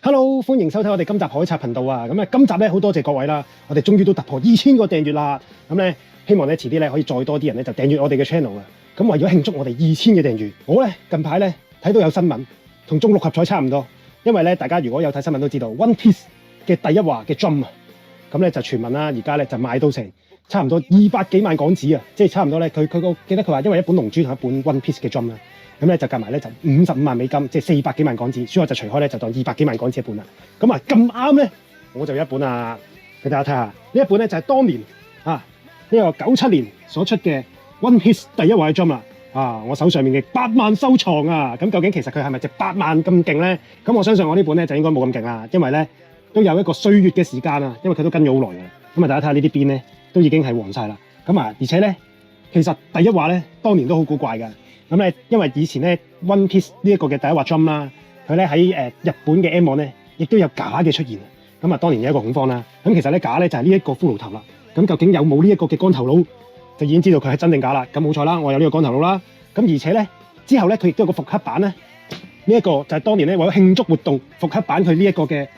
Hello，歡迎收睇我哋今集海賊頻道啊！咁今集咧好多謝各位啦，我哋終於都突破2000個訂閱啦！咁咧希望咧遲啲咧可以再多啲人咧就訂閱我哋嘅 channel 啊！咁為咗慶祝我哋2000嘅訂閱，我咧近排咧睇到有新聞同中六合彩差唔多，因為咧大家如果有睇新聞都知道 One Piece 嘅第一話嘅 Jump 啊，咁咧就傳聞啦，而家咧就賣到成差唔多200幾萬港紙啊！即係差唔多咧，佢記得佢話因為一本龍珠同一本 One Piece 嘅 Jump 啦。咁咧就夾埋咧就55萬美金，即係400幾萬港紙，所以我就除開咧就當200幾萬港紙一本啦。咁啊咁啱咧，我就有一本啊，俾大家睇下。呢一本咧就係當年呢個97年所出嘅 One Piece 第一話嘅 Jump 啦。我手上面嘅8萬收藏啊，咁究竟其實佢係咪值8萬咁勁咧？咁我相信我呢本咧就應該冇咁勁啦，因為咧都有一個歲月嘅時間啊，因為佢都跟咗好耐嘅。咁啊，大家睇下呢啲邊咧都已經係黃晒啦。咁啊，而且咧其實第一話咧當年都好古怪㗎。咁咧，因為以前咧 One Piece 呢一個嘅第一話 Jump 啦，佢咧喺日本嘅 M 網咧，亦都有假嘅出現。咁啊，當年有一個恐慌啦。咁其實咧假咧就係呢一個骷髏頭啦。咁究竟有冇呢一個嘅光頭佬，就已經知道佢係真定假啦。咁冇錯啦，我有呢個光頭佬啦。咁而且咧之後咧，佢亦都有個復刻版咧。呢一個就係當年咧為咗慶祝活動復刻版佢呢一個嘅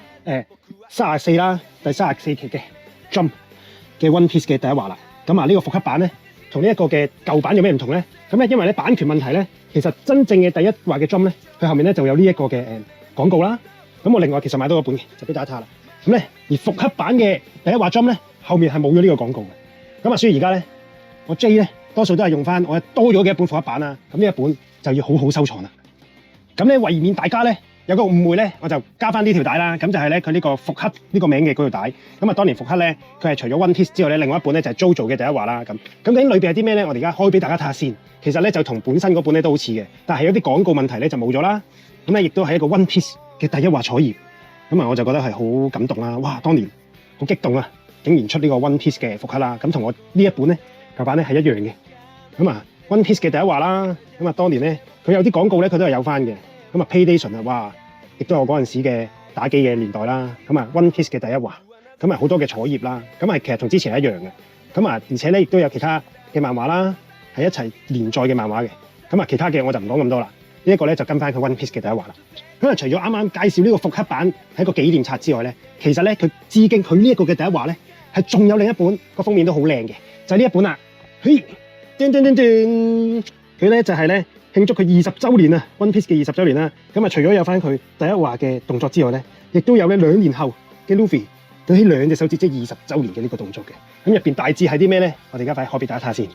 34啦，第34期嘅 Jump 嘅 One Piece 嘅第一話啦。咁啊，呢個復刻版咧，同呢一個嘅舊版有咩唔同咧？咁咧，因為咧版權問題咧，其實真正嘅第一話嘅 Jump 咧，佢後面咧就有呢一個嘅廣告啦。咁我另外其實買到一本嘅，就俾大家睇下啦。咁咧，而復刻版嘅第一話 Jump 咧，後面係冇咗呢個廣告嘅。咁啊，所以而家咧，我 J 咧多數都係用翻我多咗嘅一本復刻版啦。咁呢一本就要好好收藏啦。咁咧，為免大家咧有個誤會咧，我就加翻呢條帶啦。咁就係咧佢呢個復刻呢個名嘅嗰條帶。咁啊，當年復刻咧，佢係除咗 One Piece 之外咧，另外一本咧就係 JoJo 嘅第一話啦。咁究竟裏邊係啲咩咧？我哋而家開俾大家睇下先。其實咧就同本身嗰本咧都好似嘅，但係有啲廣告問題咧就冇咗啦。咁咧亦都係一個 One Piece 嘅第一話彩頁。咁啊，我就覺得係好感動啦！哇，當年好激動啊，竟然出呢個 One Piece 嘅復刻啦。咁同我呢一本咧舊版咧係一樣嘅。咁啊 ，One Piece 嘅第一話啦。咁啊，當年咧佢有啲廣告咧佢都係有翻嘅。咁啊 ，Playdation 啊，哇，亦都有嗰陣時嘅打機嘅年代啦。咁啊 ，One Piece 嘅第一話，咁啊好多嘅彩頁啦。咁啊，其實同之前係一樣嘅。咁啊，而且咧亦都有其他嘅漫畫啦，係一齊連載嘅漫畫嘅。咁啊，其他嘅我就唔講咁多啦。呢一個咧就跟翻佢 One Piece 嘅第一話啦。咁啊，除咗啱啱介紹呢個復刻版係一個紀念冊之外咧，其實咧佢致敬佢呢一個嘅第一話咧，係仲有另一本個封面都好靚嘅，就係呢一本啦。嘿，叮叮叮叮，佢咧就係咧慶祝佢20週年啊 ，One Piece 嘅20週年啦。咁啊，除咗有翻佢第一話嘅動作之外咧，亦都有咧2年後嘅 Luffy 舉起2隻手指即係20週年嘅呢個動作嘅。咁入邊大致係啲咩咧？我哋而家快開俾大家睇下先。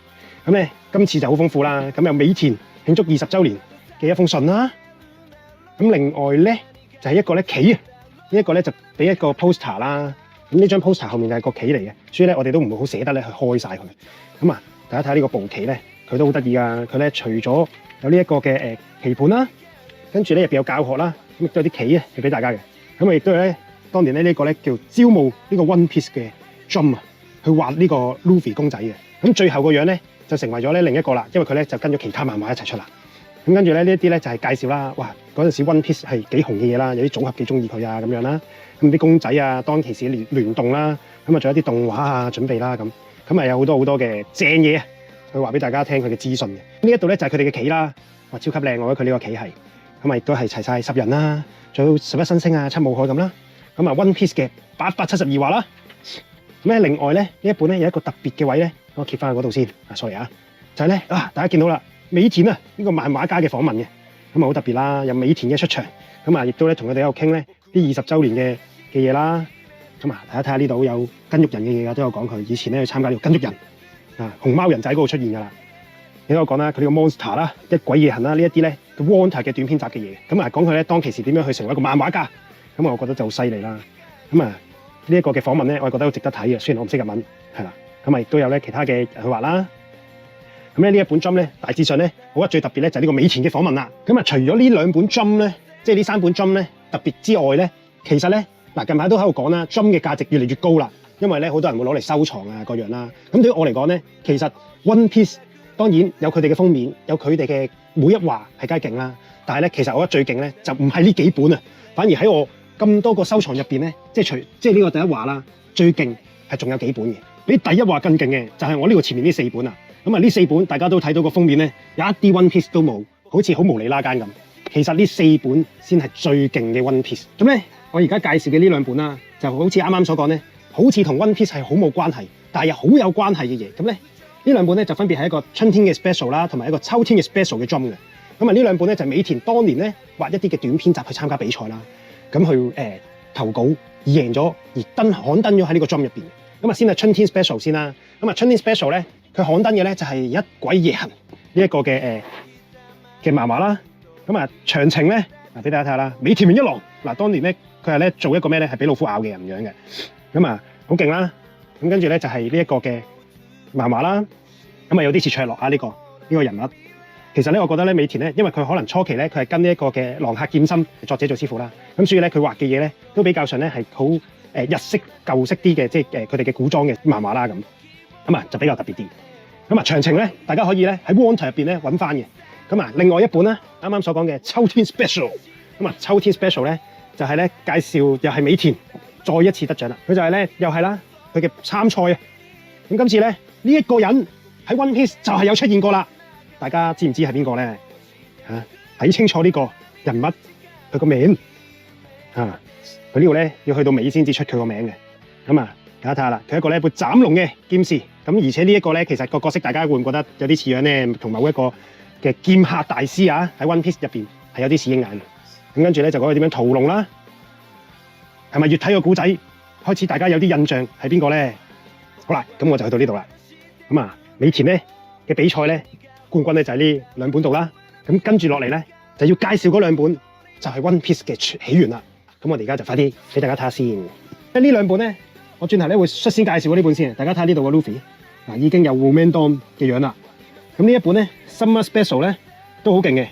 咁咧今次就好豐富啦。咁有美田慶祝20週年嘅一封信啦。咁另外咧就係一個咧旗啊，呢一個咧就俾一個 poster 啦。咁呢張 poster 後面就係個旗嚟嘅，所以咧我哋都唔會好捨得咧去開晒佢。咁啊，大家睇下呢個部旗咧，佢都好得意噶。佢咧除咗有呢一個嘅棋盤啦，跟住咧入邊有教學啦，咁亦都有啲棋啊，係俾大家嘅。咁啊，亦都有咧當年咧呢個咧叫招募呢個 One Piece 嘅 Jump 啊，去畫呢個 Luffy 公仔嘅。咁最後個樣咧就成為咗咧另一個啦，因為佢咧就跟咗其他漫畫一齊出啦。咁跟住咧呢一啲咧就係介紹啦。哇，嗰陣時 One Piece 係幾紅嘅嘢啦，有啲組合幾中意佢啊咁樣啦。咁啲公仔啊，當其時聯動啦，咁啊仲有啲動畫啊準備啦咁啊有好多好多嘅正嘢啊，去話俾大家聽佢嘅資訊嘅。呢一度咧就係佢哋嘅旗啦，哇超級靚，我覺得佢呢個旗係咁啊，亦都係齊晒10人啦，仲有11新星啊、七武海咁啦。咁啊 One Piece 嘅872話啦。咁咧另外咧呢一本咧有一個特別嘅位咧，我揭翻去嗰度先。sorry 啊，就係咧大家見到啦，美田啊呢個漫畫家嘅訪問嘅，咁啊好特別啦，有美田嘅出場，咁啊亦都咧同佢哋喺度傾咧啲20週年嘅嘢啦。咁啊，大家睇下呢度有筋肉人嘅嘢啊，都有講佢以前咧去參加呢個筋肉人啊，熊貓人仔嗰度出現噶啦。你都有講啦，佢呢個 Monster 啦、一鬼夜行啦，呢一啲咧個 Wanted 嘅短篇集嘅嘢。咁啊，講佢咧當其時點樣去成為一個漫畫家。咁啊，我覺得就好犀利啦。咁啊，呢一個嘅訪問咧，我覺得好值得睇嘅。雖然我唔識日文，係啦。咁啊，亦都有咧其他嘅人去畫啦。咁咧呢一本 Jump 咧，大致上咧，我覺得最特別咧就係呢個美田嘅訪問啦。咁啊，除咗呢2本 Jump 咧，即係呢3本 Jump 咧特別之外咧，其實咧嗱近排都喺度講啦 ，Jump 嘅價值越嚟越高啦。因為咧好多人會攞嚟收藏啊各樣啦。咁對於我嚟講咧，其實 One Piece 當然有佢哋嘅封面，有佢哋嘅每一話係梗係勁啦。但係咧，其實我覺得最勁咧就唔係呢幾本啊，反而喺我咁多個收藏入邊咧，即係呢個第一話啦，最勁係仲有幾本嘅。比第一話更勁嘅就係我呢個前面呢4本啊。咁啊呢4本大家都睇到個封面咧，有一啲 One Piece 都冇，好似好無厘啦間咁。其實呢4本先係最勁嘅 One Piece。咁咧我而家介紹嘅呢兩本啦，就好似啱啱所講咧，好似同 One Piece 係好冇關係，但係又好有關係嘅嘢。咁咧呢兩本咧就分別係一個春天嘅 special 啦，同埋一個秋天嘅 special 嘅 drum 嘅。咁啊呢兩本咧就美田當年咧畫一啲嘅短篇集去參加比賽啦，咁去投稿而贏咗，而刊登咗喺呢個 drum 入邊。咁啊先係春天 special 先啦。咁啊春天 special 咧，佢刊登嘅咧就係一軌夜行呢一個嘅漫畫啦。咁啊詳情咧俾大家睇下啦。尾田榮一郎嗱，當年咧佢係咧做一個咩咧係俾老虎咬嘅人樣嘅。咁啊好勁啦。咁跟住咧就係呢一個嘅漫畫啦。咁啊有啲似卓洛啊呢個人物。其實咧我覺得咧美田咧，因為佢可能初期咧佢係跟呢一個嘅浪客劍心作者做師傅啦。咁所以咧佢畫嘅嘢咧都比較上咧係好日式舊式啲嘅，即係佢哋嘅古裝嘅漫畫啦咁。咁啊就比較特別啲。咁啊詳情咧大家可以咧喺 Wanter 入邊咧揾翻嘅。咁啊另外一本啦，啱啱所講嘅秋天 special。咁啊秋天 special 咧就係咧介紹又係美田再一次得獎啦。佢就係咧又係啦佢嘅參賽啊。咁今次咧呢一個人喺 One Piece 就係有出現過啦。大家知唔知係邊個咧？睇清楚呢個人物佢個名佢呢度咧要去到尾先至出佢個名嘅。咁啊大家睇下啦，佢係一個咧會斬龍嘅劍士。咁而且呢一個咧其實個角色大家會唔覺得有啲似樣咧？同某一個嘅劍客大師啊喺 One Piece 入邊係有啲似鷹眼嘅。咁跟住咧就講佢點樣屠龍啦。係咪越睇個古仔開始大家有啲印象係邊個咧？好啦，咁我就去到呢度啦。咁啊美田咧嘅比賽咧冠軍咧就係呢兩本度啦。咁跟住落嚟咧就要介紹嗰兩本就係 One Piece 嘅起源啦。咁我哋而家就快啲俾大家睇下先。呢兩本咧我轉頭咧會率先介紹嗰呢本先。大家睇下呢度嘅 Luffy 已經有 Woman-Dom 嘅樣啦。咁呢一本咧 Summer Special 咧都好勁嘅。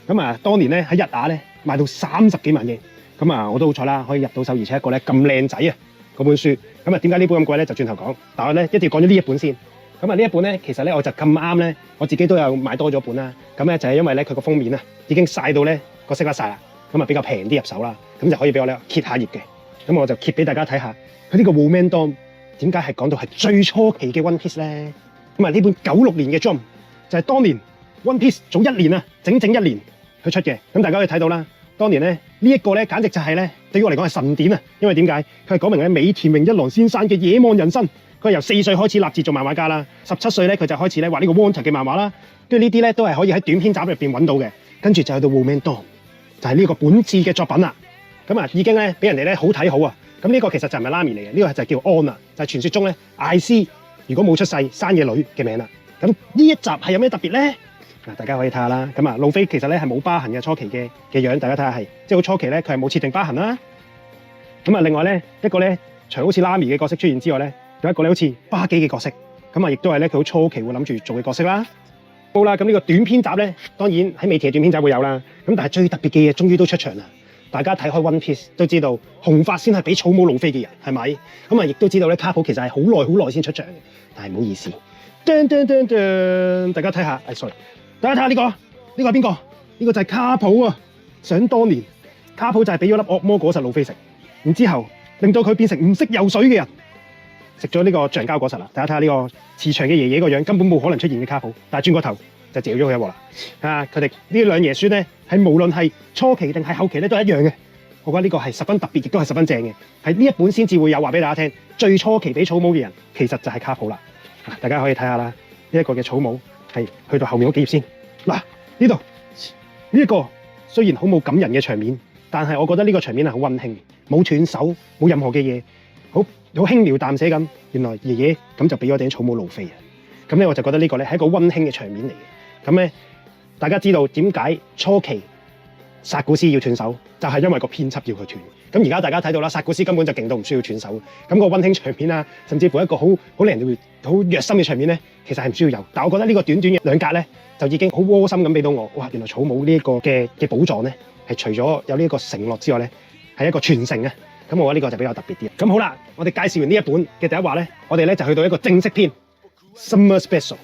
咁啊當年咧喺日亞咧賣到30幾萬嘅。咁啊我都好彩啦，可以入到手，而且一個咧咁靚仔啊嗰本書。咁啊點解呢本咁貴咧？就轉頭講。但係咧一定要講咗呢一本先。咁啊呢一本咧，其實咧我就咁啱咧，我自己都有買多咗本啦。咁咧就係因為咧佢個封面啊，已經曬到咧個色甩曬啦，咁啊比較平啲入手啦，咁就可以俾我咧揭下頁嘅。咁我就揭俾大家睇下，佢呢個 Woman-Dom 點解係講到係最初期嘅 One Piece 咧？咁啊呢本96年嘅 Drum 就係當年 One Piece 早1年啊，整1年佢出嘅。咁大家可以睇到啦，當年咧呢一個咧簡直就係咧對於我嚟講係神典啊！因為點解？佢係講明咧美田榮一郎先生嘅野望人生。佢由4歲開始立志做漫畫家啦，17歲咧佢就開始咧畫呢個 Wanter 嘅漫畫啦。跟住呢啲咧都係可以喺短篇集入邊揾到嘅。跟住就去到 Woman-Dom 就係呢個本志嘅作品啦。咁啊已經咧俾人哋咧好睇好啊。咁呢個其實就唔係拉面嚟嘅，呢個就叫安啊，就係傳說中咧艾斯如果冇出世生嘅女嘅名啦。咁呢一集係有咩特別咧？嗱，大家可以睇下啦。咁啊路飛其實咧係冇疤痕嘅初期嘅樣，大家睇下係即係好初期咧佢係冇設定疤痕啦。咁啊另外咧一個咧除好似拉面嘅角色出現之外咧，有一個咧好似巴基嘅角色，咁啊亦都係咧佢好初期會諗住做嘅角色啦。好啦，咁呢個短篇集咧，當然喺美田嘅短篇集會有啦。咁但係最特別嘅嘢終於都出場啦。大家睇開 One Piece 都知道，紅髮先係俾草帽路飛嘅人，係咪？咁啊亦都知道咧，卡普其實係好耐先出場嘅。但係唔好意思，大家睇下，sorry，大家睇下呢個係邊個？呢個就係卡普啊！想當年，卡普就係俾咗粒惡魔果實路飛食，然之後令到佢變成唔識游水嘅人。食咗呢個橡膠果實啦，大家睇下呢個慈祥嘅爺爺個樣，根本冇可能出現嘅卡普，但係轉個頭就嚼咗佢一鑊啦。佢哋呢兩爺孫咧，係無論係初期定係後期咧都係一樣嘅。我覺得呢個係十分特別，亦都係十分正嘅。係呢一本先至會有話俾大家聽，最初期俾草帽嘅人其實就係卡普啦。大家可以睇下啦，呢一個嘅草帽係去到後面嗰幾頁先。嗱，呢度呢一個雖然好冇感人嘅場面，但係我覺得呢個場面係好溫馨，冇斷手，冇任何嘅嘢，好輕描淡寫咁。原來爺爺咁就俾咗頂草帽路飛啊！咁咧我就覺得呢個咧係一個溫馨嘅場面嚟嘅。咁咧大家知道點解初期薩古斯要斷手，就係因為個編輯要佢斷。咁而家大家睇到啦，薩古斯根本就勁到唔需要斷手。咁個溫馨場面啊，甚至乎一個好令人好虐心嘅場面咧，其實係唔需要有。但我覺得呢個短短嘅2格咧，就已經好窩心咁俾到我。哇！原來草帽呢一個嘅寶藏咧，係除咗有呢一個承諾之外咧，係一個傳承啊！咁我覺得呢個就比較特別啲。咁好啦，我哋介紹完呢一本嘅第一話咧，我哋咧就去到一個正式篇 Summer Special。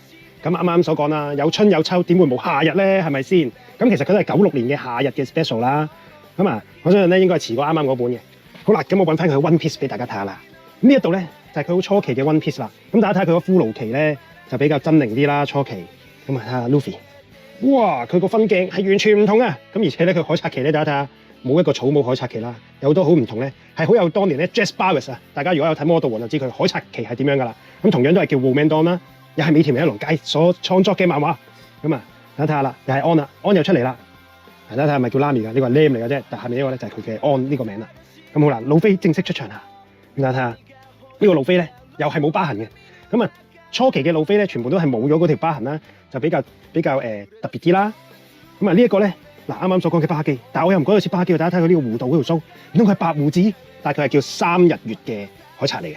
咁啱啱所講啦，有春有秋，點會冇夏日咧？係咪先？咁其實佢都係96年嘅夏日嘅 Special 啦。咁啊，我相信咧應該係遲過啱啱嗰本嘅。好啦，咁我揾翻佢 One Piece 俾大家睇下啦。呢一度咧就係佢好初期嘅 One Piece 啦。咁大家睇下佢個骷髏旗咧就比較猙獰啲啦，初期。咁啊睇下 Luffy， 哇！佢個分鏡係完全唔同啊。咁而且咧佢海賊旗咧，大家睇下冇一個草帽海賊旗啦，有好多好唔同咧，係好有當年咧 Jazz Barris 啊！大家如果有睇《魔道王》就知佢海賊旗係點樣噶啦。咁同樣都係叫 Woman 啦，又係尾田榮一郎所創作嘅漫畫。咁啊，大家睇下啦，又係安啦，安又出嚟啦。大家睇下係咪叫 Nami 噶？呢個係 Lam 嚟嘅啫，但下面呢個咧就係佢嘅安呢個名啦。咁好啦，路飛正式出場啦。咁大家睇下呢個路飛咧，又係冇疤痕嘅。咁啊，初期嘅路飛咧，全部都係冇咗嗰條疤痕啦，就比較特別啲啦。咁啊，呢一個咧。嗱，啱啱所講嘅巴基，但係我又唔覺得似巴基，大家睇佢呢個弧度嗰條鬚，唔通佢係白胡子？但係佢係叫三日月嘅海賊嚟嘅。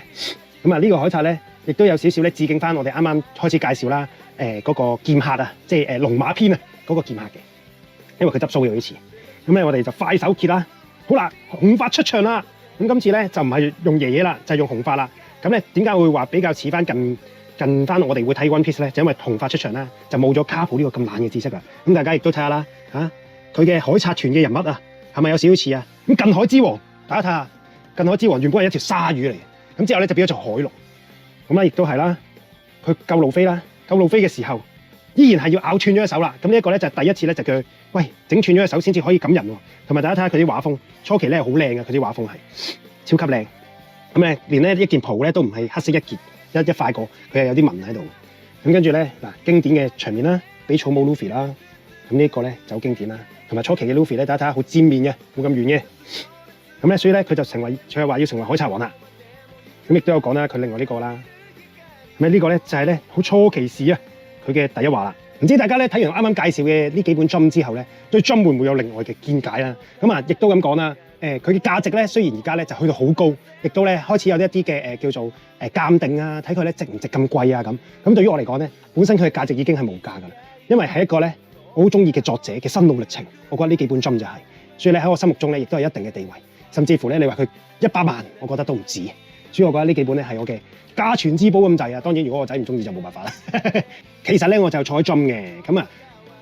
咁啊，呢個海賊咧，亦都有少少咧致敬翻我哋啱啱開始介紹啦。嗰個劍客啊，即係龍馬篇啊嗰個劍客嘅，因為佢執鬚有啲似。咁咧，我哋就快手揭啦。好啦，紅髮出場啦。咁今次咧就唔係用爺爺啦，就係用紅髮啦。咁咧點解會話比較似翻近翻我哋會睇 One Piece 咧？就因為紅髮出場啦，就冇咗卡普呢個咁懶嘅知識啦。咁大家亦都睇下啦，嚇。佢嘅海賊團嘅人物啊，係咪有少少似啊？咁近海之王，大家睇下，近海之王原本係一條鯊魚嚟嘅，咁之後咧就變咗做海龍。咁咧亦都係啦，佢救路飛啦，救路飛嘅時候依然係要咬斷咗一手啦。咁呢一個咧就係第一次咧就叫佢喂整斷咗一手先至可以感人喎。同埋大家睇下佢啲畫風，初期咧係好靚嘅，佢啲畫風係超級靚。咁咧連咧一件袍咧都唔係黑色一件一塊過，佢係有啲紋喺度。咁跟住咧嗱經典嘅場面啦，俾草帽 Luffy 啦，咁呢一個咧就好經典啦。同埋初期嘅 Luffy 咧，大家睇下好尖面嘅，冇咁圓嘅。咁咧，所以咧佢就佢係話要成為海賊王啦。咁亦都有講啦，佢另外呢個啦。咁呢個咧就係咧好初期時啊，佢嘅第一話啦。唔知大家咧睇完啱啱介紹嘅呢幾本 Jump 之後咧，對 Jump 會唔會有另外嘅見解啦？咁啊，亦都咁講啦。佢嘅價值咧雖然而家咧就去到好高，亦都咧開始有一啲嘅叫做鑑定啊，睇佢咧值唔值咁貴啊咁。咁對於我嚟講咧，本身佢嘅價值已經係無價噶啦，因為係一個咧。我好中意嘅作者嘅心路歷程，我覺得呢幾本 Jump 就係，所以咧喺我心目中咧亦都係一定嘅地位，甚至乎咧你話佢100萬，我覺得都唔止，所以我覺得呢幾本咧係我嘅家傳之寶咁滯啊！當然如果我仔唔中意就冇辦法啦。其實咧我就坐喺 Jump 嘅，咁啊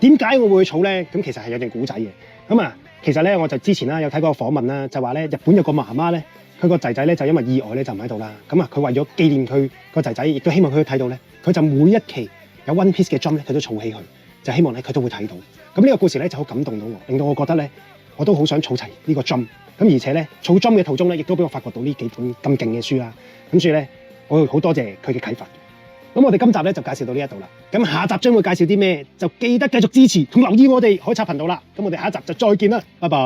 點解我會去儲咧？咁其實係有段古仔嘅，咁啊其實咧我就之前啦有睇過個訪問啦，就話咧日本有個媽媽咧，佢個仔仔咧就因為意外咧就唔喺度啦，咁啊佢為咗紀念佢個仔仔，亦都希望佢睇到咧，佢就每一期有 One Piece 嘅 Jump 咧，佢都儲起佢。就希望咧佢都會睇到，咁呢個故事咧就好感動到我，令到我覺得咧我都好想儲齊呢個 Jump，咁而且咧儲 Jump 嘅途中咧亦都俾我發掘到呢幾本咁勁嘅書啦，咁所以咧我好多謝佢嘅啟發。咁我哋今集咧就介紹到呢一度啦，咁下集將會介紹啲咩？就記得繼續支持同留意我哋海賊頻道啦。咁我哋下一集就再見啦，拜拜！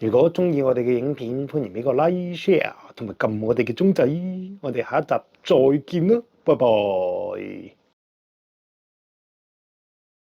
如果中意我哋嘅影片，歡迎俾個 like、share 同埋撳我哋嘅鐘仔，我哋下一集再見啦，拜拜！